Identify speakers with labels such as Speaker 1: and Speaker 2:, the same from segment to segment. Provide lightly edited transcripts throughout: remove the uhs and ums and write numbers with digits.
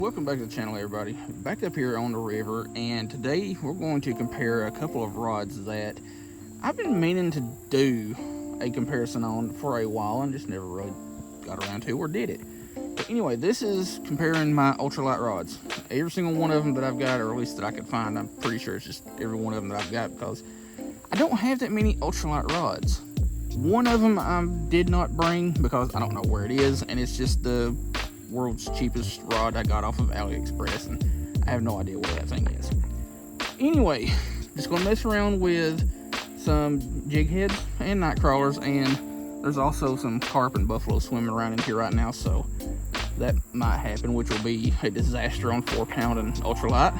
Speaker 1: Welcome back to the channel, everybody. Back up here on the river, and today we're going to compare a couple of rods that I've been meaning to do a comparison on for a while and just never really got around to or did it. But anyway, this is comparing my ultralight rods. Every single one of them that I've got, or at least that I could find, I'm pretty sure it's just every one of them that I've got, because I don't have that many ultralight rods. One of them I did not bring because I don't know where it is, and it's just the world's cheapest rod I got off of AliExpress, and I have no idea where that thing is. Anyway, just gonna mess around with some jig heads and night crawlers, and there's also some carp and buffalo swimming around in here right now, so that might happen, which will be a disaster on 4-pound and ultralight.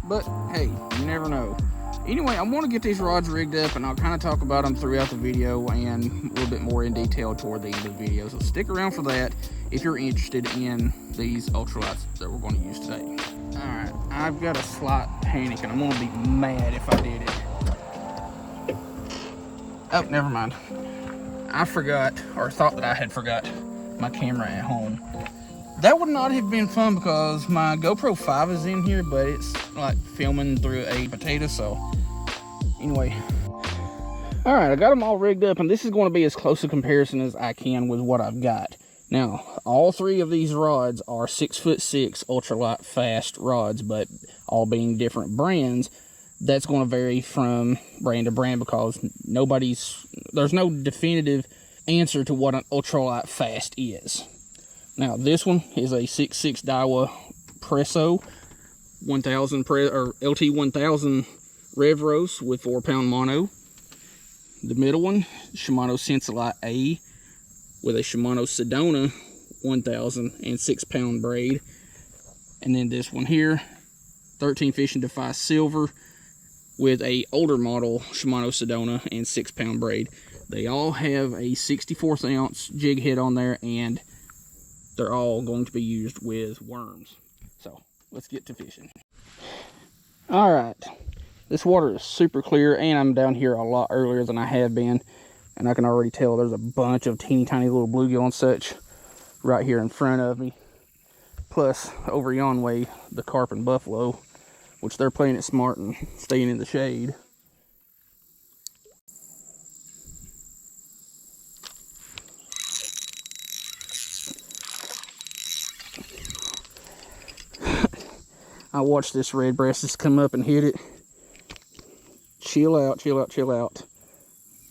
Speaker 1: But hey, you never know. Anyway, I want to get these rods rigged up, and I'll kind of talk about them throughout the video and a little bit more in detail toward the end of the video. So stick around for that if you're interested in these ultralights that we're going to use today. Alright, I've got a slight panic, and I'm going to be mad if I did it. Oh, never mind. I forgot, or thought that I had forgot, my camera at home. That would not have been fun because my GoPro 5 is in here, but it's like filming through a potato, so anyway. All right, I got them all rigged up, and this is going to be as close a comparison as I can with what I've got. Now, all three of these rods are 6'6" ultralight fast rods, but all being different brands, that's going to vary from brand to brand because there's no definitive answer to what an ultralight fast is. Now, this one is a 6'6" Daiwa Presso 1000 or LT 1000 Revros with 4-pound mono. The middle one, Shimano Sensolite A with a Shimano Sedona 1000 and 6-pound braid. And then this one here, 13 Fish and Defy Silver with a older model Shimano Sedona and 6-pound braid. They all have a 64th ounce jig head on there, and they're all going to be used with worms. So let's get to fishing. All right, this water is super clear, and I'm down here a lot earlier than I have been, and I can already tell there's a bunch of teeny tiny little bluegill and such right here in front of me. Plus, over yon way, the carp and buffalo, which they're playing it smart and staying in the shade. I watched this red breast just come up and hit it. Chill out, chill out, chill out.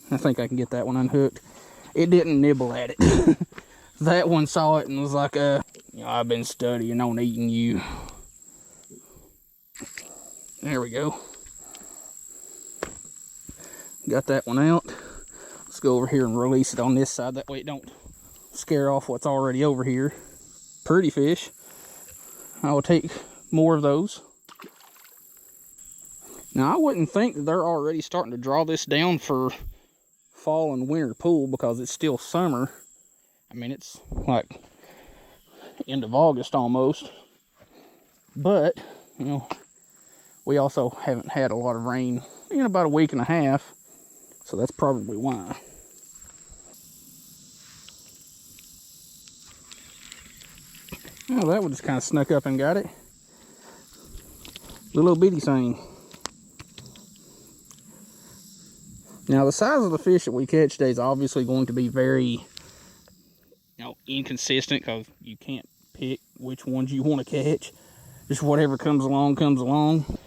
Speaker 1: I think I can get that one unhooked. It didn't nibble at it. That one saw it and was like, I've been studying on eating you. There we go. Got that one out. Let's go over here and release it on this side. That way it don't scare off what's already over here. Pretty fish. I will take more of those. Now, I wouldn't think that they're already starting to draw this down for fall and winter pool because it's still summer. I mean, it's like end of August almost. But, you know, we also haven't had a lot of rain in about a week and a half, so that's probably why. Well, that one just kind of snuck up and got it. Little bitty thing. Now, the size of the fish that we catch today is obviously going to be very, inconsistent because you can't pick which ones you want to catch. Just whatever comes along, comes along.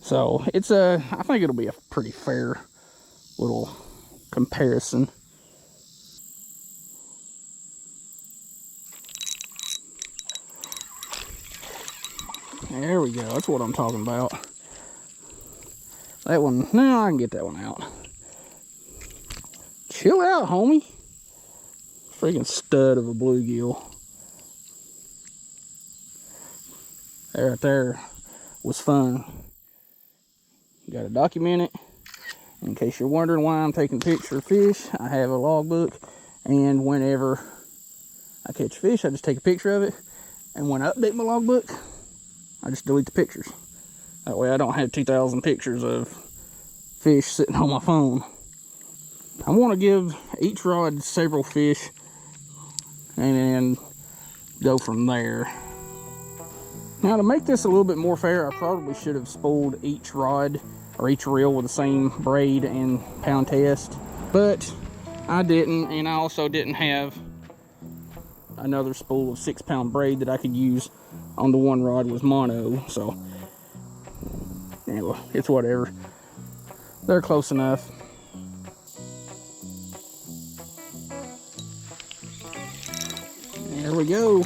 Speaker 1: So, I think it'll be a pretty fair little comparison. There we go, that's what I'm talking about. That one, no, I can get that one out. Chill out, homie. Freaking stud of a bluegill. That right there was fun. Got to document it. In case you're wondering why I'm taking pictures of fish, I have a logbook, and whenever I catch fish, I just take a picture of it, and when I update my logbook, I just delete the pictures. That way I don't have 2,000 pictures of fish sitting on my phone. I want to give each rod several fish and go from there. Now, to make this a little bit more fair, I probably should have spooled each rod or each reel with the same braid and pound test, but I didn't, and I also didn't have another spool of 6-pound braid that I could use on the one rod with mono, so anyway, it's whatever. They're close enough. There we go.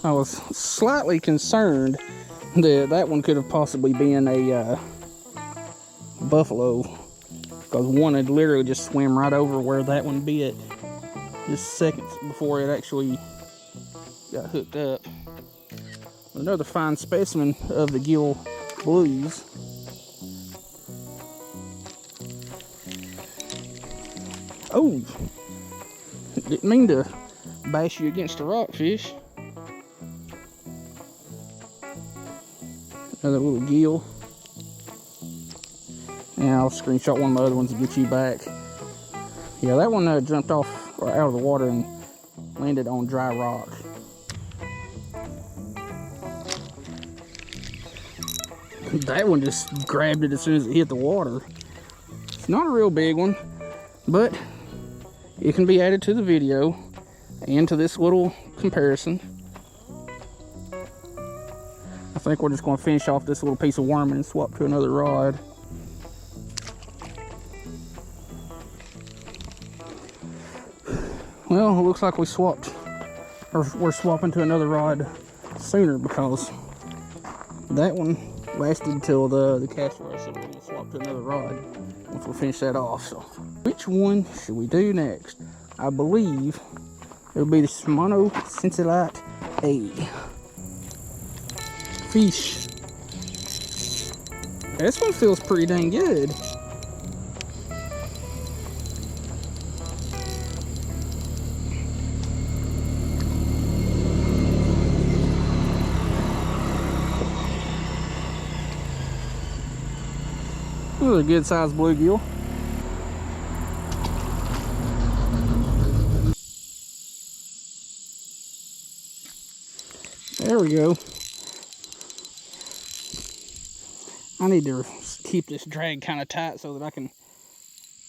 Speaker 1: I was slightly concerned that that one could have possibly been a buffalo, because one had literally just swam right over where that one bit just seconds before it actually got hooked up. Another fine specimen of the gill blues. Oh, didn't mean to bash you against a rockfish. Another little gill. And I'll screenshot one of my other ones to get you back. Yeah, that one jumped off or out of the water and landed on dry rock. That one just grabbed it as soon as it hit the water. It's not a real big one, but it can be added to the video and to this little comparison. I think we're just going to finish off this little piece of worm and swap to another rod. Well, it looks like we swapped, or we're swapping to another rod sooner, because that one lasted until the cast rush, so we're going to swap to another rod once we finish that off. So, which one should we do next? I believe it'll be the Shimano Ultralight A. Fish. This one feels pretty dang good. Another good sized bluegill. There we go. I need to keep this drag kind of tight so that I can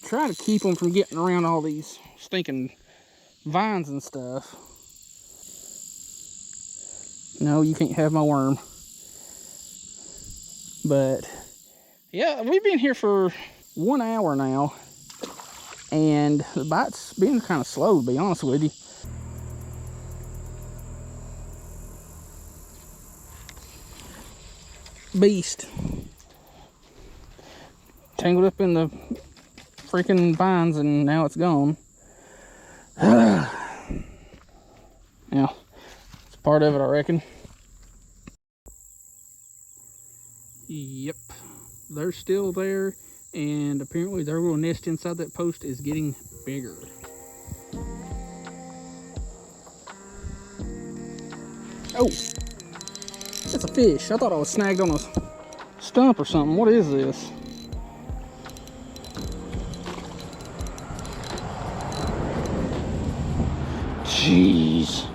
Speaker 1: try to keep them from getting around all these stinking vines and stuff. No, you can't have my worm. But yeah, we've been here for 1 hour now, and the bite's been kind of slow, to be honest with you. Beast. Tangled up in the freaking vines, and now it's gone. Yeah, it's part of it, I reckon. Yep, they're still there, and apparently their little nest inside that post is getting bigger. Oh, that's a fish. I thought I was snagged on a stump or something. What is this? Jeez.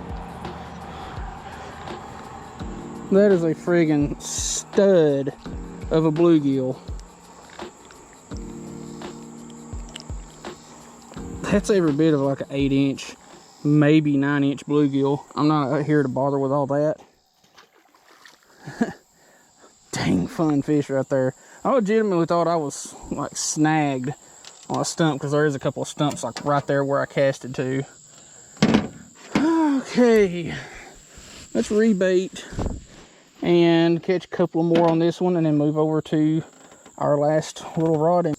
Speaker 1: That is a friggin' stud of a bluegill. That's every bit of like an 8-inch, maybe 9-inch bluegill. I'm not out here to bother with all that. Dang fun fish right there. I legitimately thought I was like snagged on a stump, because there is a couple of stumps like right there where I casted to. Okay, let's rebait and catch a couple more on this one, and then move over to our last little rod.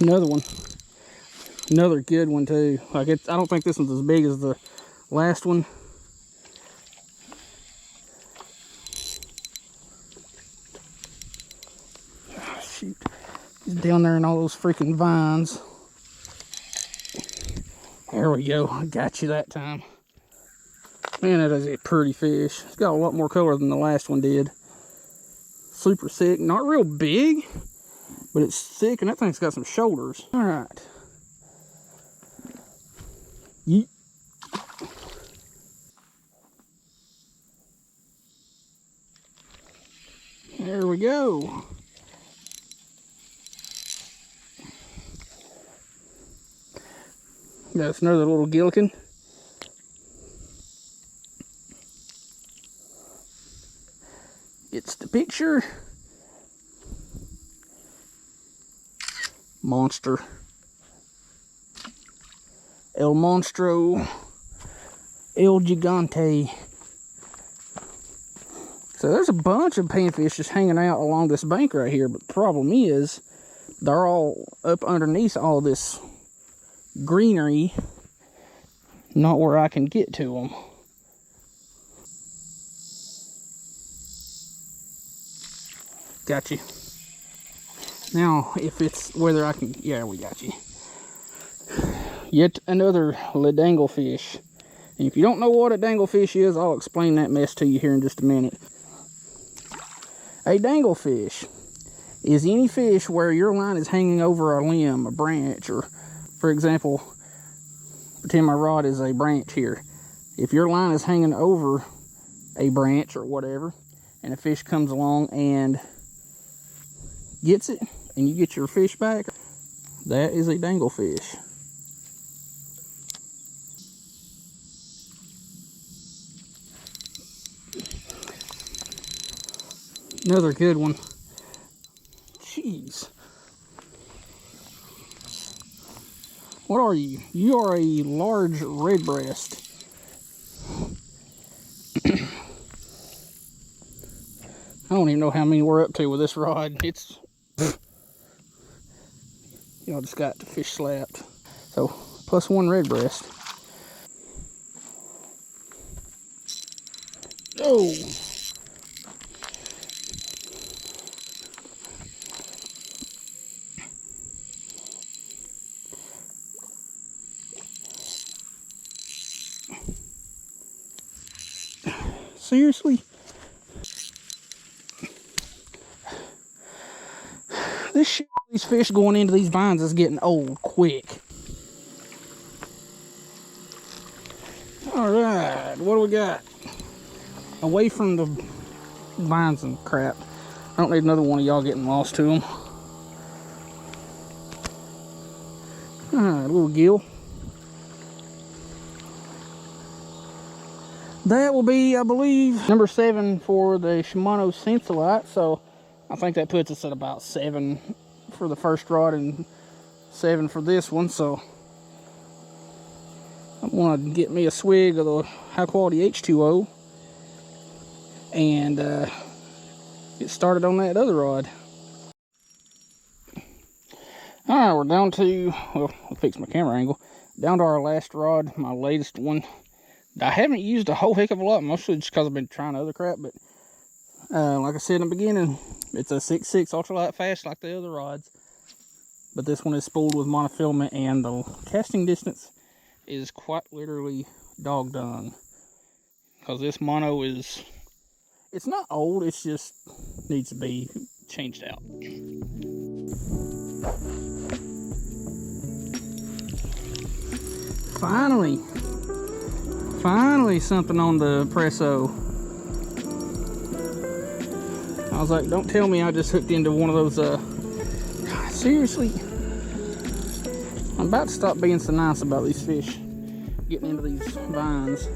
Speaker 1: Another one, another good one too. Like, I don't think this one's as big as the last one. Oh, shoot, he's down there in all those freaking vines. There we go, I got you that time. Man, that is a pretty fish. It's got a lot more color than the last one did. Super sick, not real big, But it's thick, and that thing's got some shoulders. All right. Yeet. There we go. That's another little gillikin. It's the picture. Monster. El Monstro. El Gigante. So there's a bunch of panfish just hanging out along this bank right here, but the problem is they're all up underneath all this greenery, not where I can get to them. Got you. Now, if it's whether I can, yeah, we got you. Yet another danglefish. And if you don't know what a danglefish is, I'll explain that mess to you here in just a minute. A danglefish is any fish where your line is hanging over a limb, a branch, or, for example, pretend my rod is a branch here. If your line is hanging over a branch or whatever, and a fish comes along and gets it, and you get your fish back, that is a danglefish. Another good one. Jeez. What are you? You are a large redbreast. I don't even know how many we're up to with this rod. It's, you know, just got the fish slapped. So, plus one redbreast. Oh! Seriously? This shit, these fish going into these vines is getting old quick. Alright, what do we got? Away from the vines and crap. I don't need another one of y'all getting lost to them. Alright, a little gill. That will be, I believe, number 7 for the Shimano Ultralight. So I think that puts us at about 7 for the first rod and 7 for this one. So I want to get me a swig of the high quality H2O and get started on that other rod. Alright, we're down to, well, I'll fix my camera angle. Down to our last rod, my latest one. I haven't used a whole heck of a lot, mostly just because I've been trying other crap, but like I said in the beginning, it's a 6.6 ultralight fast like the other rods, but this one is spooled with monofilament, and the casting distance is quite literally dog dung, because this mono is, it's not old, it's just needs to be changed out. Finally something on the Presso. I was like, don't tell me I just hooked into one of those, seriously. I'm about to stop being so nice about these fish getting into these vines.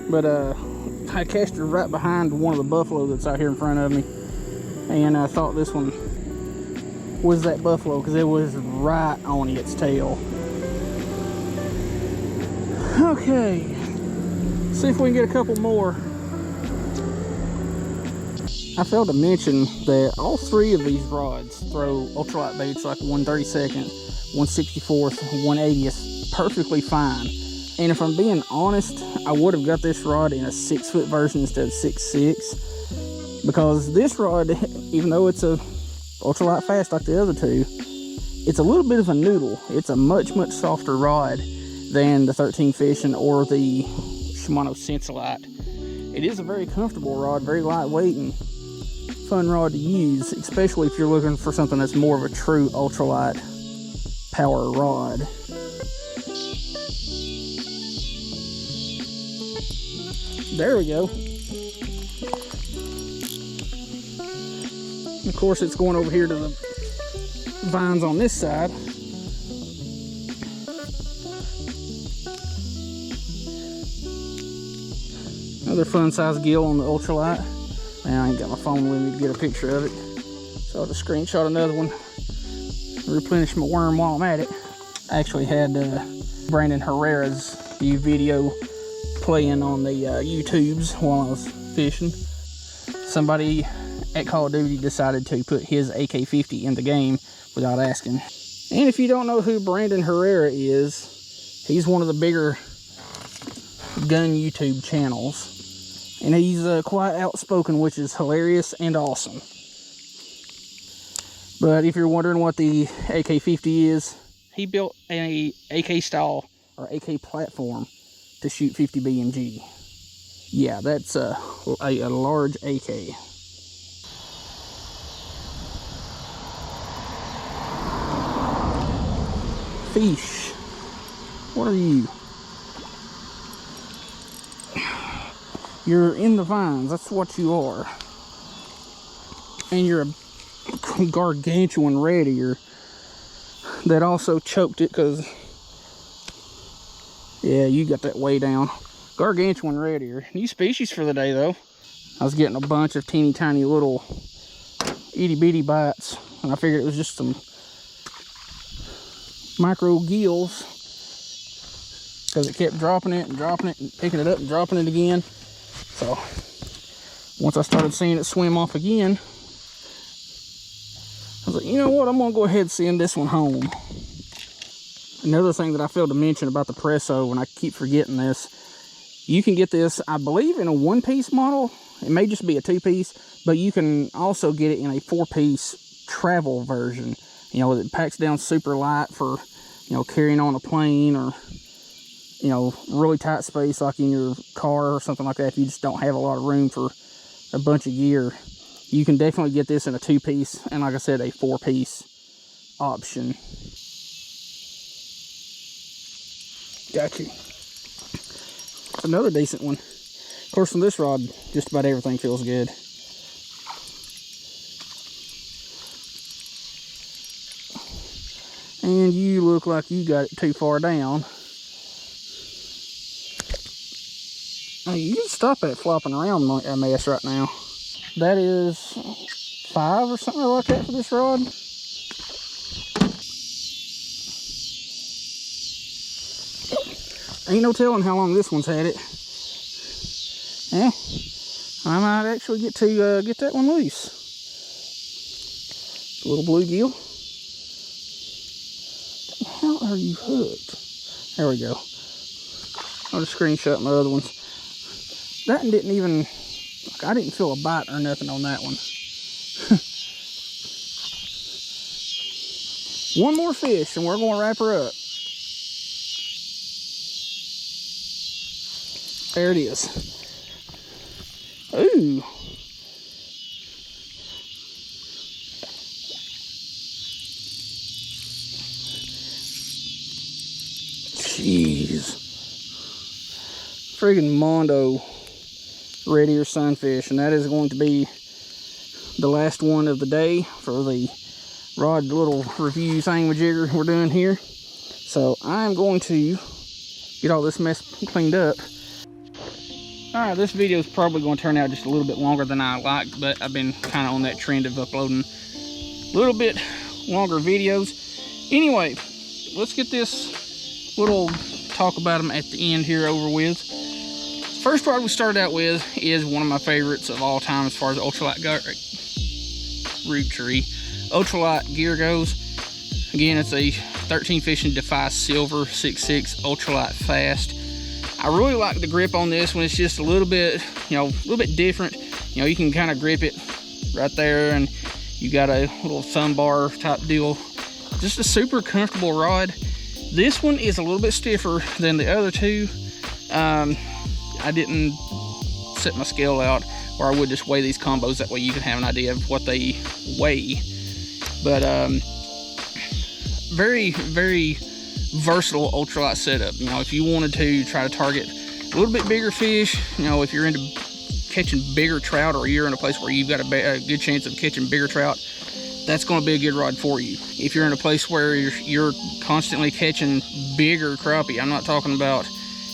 Speaker 1: But I cast her right behind one of the buffalo that's out here in front of me. And I thought this one was that buffalo because it was right on its tail. Okay. See if we can get a couple more. I failed to mention that all 3 of these rods throw ultralight baits like 1/32, 1/64, 1/80 perfectly fine. And if I'm being honest, I would have got this rod in a 6-foot version instead of 6.6, because this rod, even though it's a ultralight fast like the other 2, it's a little bit of a noodle. It's a much softer rod than the 13 fishing or the Shimano Ultralight. It is a very comfortable rod, very lightweight, and fun rod to use, especially if you're looking for something that's more of a true ultralight power rod. There we go. Of course, it's going over here to the vines on this side. Another fun size gill on the ultralight. Now I ain't got my phone with me to get a picture of it, so I'll just screenshot another one, replenish my worm while I'm at it. I actually had Brandon Herrera's new video playing on the YouTubes while I was fishing. Somebody at Call of Duty decided to put his AK-50 in the game without asking. And if you don't know who Brandon Herrera is, he's one of the bigger gun YouTube channels. And he's quite outspoken, which is hilarious and awesome. But if you're wondering what the AK-50 is, he built a AK style or AK platform to shoot 50 BMG. Yeah, that's a large AK. Fish. What are you? You're in the vines, that's what you are. And you're a gargantuan red ear that also choked it because, yeah, you got that way down. Gargantuan red ear. New species for the day, though. I was getting a bunch of teeny tiny little itty bitty bites, and I figured it was just some micro gills because it kept dropping it and picking it up and dropping it again. So once I started seeing it swim off again, I was like, you know what, I'm gonna go ahead and send this one home. Another thing that I failed to mention about the Presso, and I keep forgetting this, you can get this, I believe, in a one-piece model. It may just be a two-piece, but you can also get it in a four-piece travel version. You know, it packs down super light for, you know, carrying on a plane, or, you know, really tight space like in your car or something like that. If you just don't have a lot of room for a bunch of gear, you can definitely get this in a two-piece, and like I said, a four-piece option. Got you. Another decent one. Of course, on this rod, just about everything feels good. And you look like you got it too far down. Oh, you can stop that flopping around like a mess right now. That is 5 or something like that for this rod. Ain't no telling how long this one's had it. Yeah, I might actually get to get that one loose. A little bluegill. How are you hooked? There we go. I'll just screenshot my other ones. That one didn't even, like, I didn't feel a bite or nothing on that one. One more fish and we're going to wrap her up. There it is. Ooh. Jeez. Friggin' Mondo red ear sunfish, and that is going to be the last one of the day for the rod little review thingamajigger we're doing here. So I'm going to get all this mess cleaned up. Alright, this video is probably going to turn out just a little bit longer than I liked, but I've been kind of on that trend of uploading a little bit longer videos. Anyway, let's get this little talk about them at the end here over with. First rod we started out with is one of my favorites of all time as far as ultralight gear goes. Again, it's a 13 Fishing Defy Silver 6.6 ultralight fast. I really like the grip on this one. It's just a little bit, you know, a little bit different. You know, you can kind of grip it right there, and you got a little thumb bar type deal. Just a super comfortable rod. This one is a little bit stiffer than the other two. I didn't set my scale out, or I would just weigh these combos. That way you can have an idea of what they weigh. But very, very versatile ultralight setup. You know, if you wanted to try to target a little bit bigger fish, you know, if you're into catching bigger trout, or you're in a place where you've got a good chance of catching bigger trout, that's going to be a good rod for you. If you're in a place where you're constantly catching bigger crappie, I'm not talking about,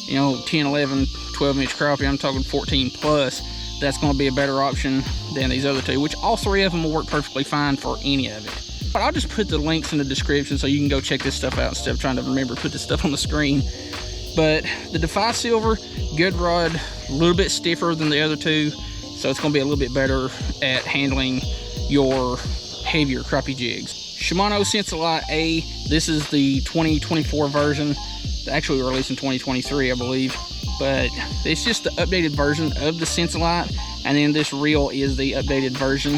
Speaker 1: you know, 10, 11, 12-inch crappie, I'm talking 14 plus, that's going to be a better option than these other two, which all three of them will work perfectly fine for any of it. But I'll just put the links in the description so you can go check this stuff out instead of trying to remember to put this stuff on the screen. But the Defy Silver, good rod, a little bit stiffer than the other two, so it's going to be a little bit better at handling your heavier crappie jigs. Shimano Sensolite A, this is the 2024 version. They actually released in 2023, I believe, but it's just the updated version of the Sensolite, and then this reel is the updated version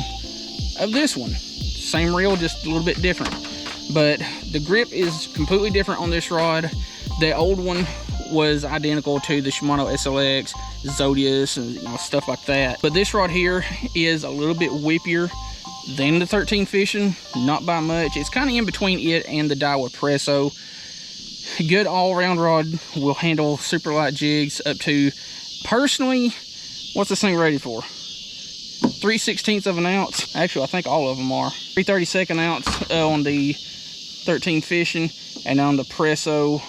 Speaker 1: of this one. Same reel, just a little bit different, but the grip is completely different on this rod. The old one was identical to the Shimano SLX, Zodius, and, you know, stuff like that, but this rod here is a little bit whippier than the 13 fishing, not by much. It's kind of in between it and the Daiwa Presso. Good all-around rod, will handle super light jigs up to, personally, what's this thing rated for? 3/16 of an ounce. Actually, I think all of them are. 3/32 ounce on the 13 fishing, and on the Presso,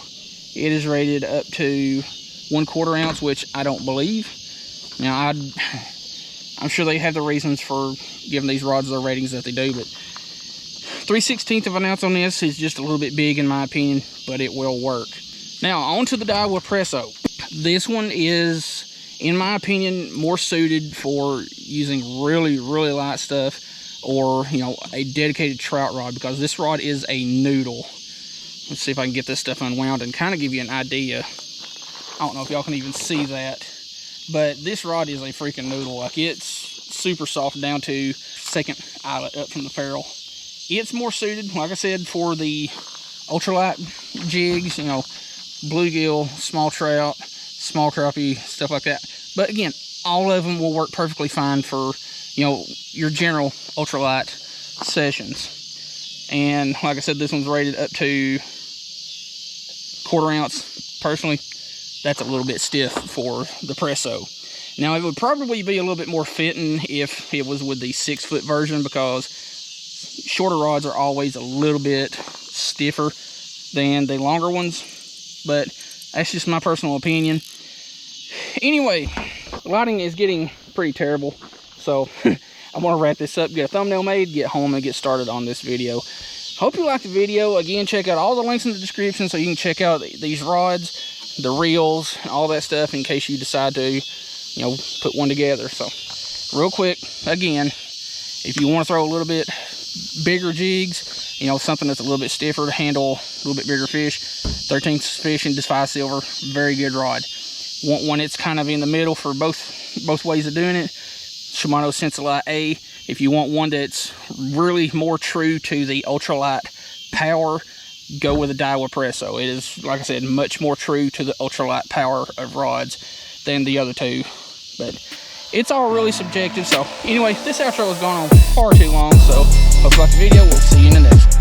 Speaker 1: it is rated up to 1/4 ounce, which I don't believe. Now, I'm sure they have the reasons for giving these rods their ratings that they do, but 3/16 of an ounce on this is just a little bit big in my opinion, but it will work. Now, on to the Daiwa Presso. This one is, in my opinion, more suited for using really, really light stuff, or, you know, a dedicated trout rod, because this rod is a noodle. Let's see if I can get this stuff unwound and kind of give you an idea. I don't know if y'all can even see that, but this rod is a freaking noodle. Like, it's super soft down to second eyelet up from the ferrule. It's more suited, like I said, for the ultralight jigs, you know, bluegill, small trout, small crappie, stuff like that. But again, all of them will work perfectly fine for, you know, your general ultralight sessions. And like I said, this one's rated up to 1/4 ounce. Personally, that's a little bit stiff for the Presso. Now, it would probably be a little bit more fitting if it was with the 6-foot version, because shorter rods are always a little bit stiffer than the longer ones, but that's just my personal opinion. Anyway, lighting is getting pretty terrible, so I'm gonna wrap this up, get a thumbnail made, get home, and get started on this video. Hope you liked the video. Again, check out all the links in the description so you can check out these rods, the reels, all that stuff, in case you decide to, you know, put one together. So real quick, again, if you want to throw a little bit bigger jigs, you know, something that's a little bit stiffer to handle a little bit bigger fish, 13 fishing, Defy Silver, very good rod. Want one that's kind of in the middle for both ways of doing it, Shimano Sensolite A. If you want one that's really more true to the ultralight power, go with the Daiwa Presso. It is, like I said, much more true to the ultralight power of rods than the other two, but it's all really subjective. So anyway, this outro has gone on far too long, so hope you liked the video. We'll see you in the next one.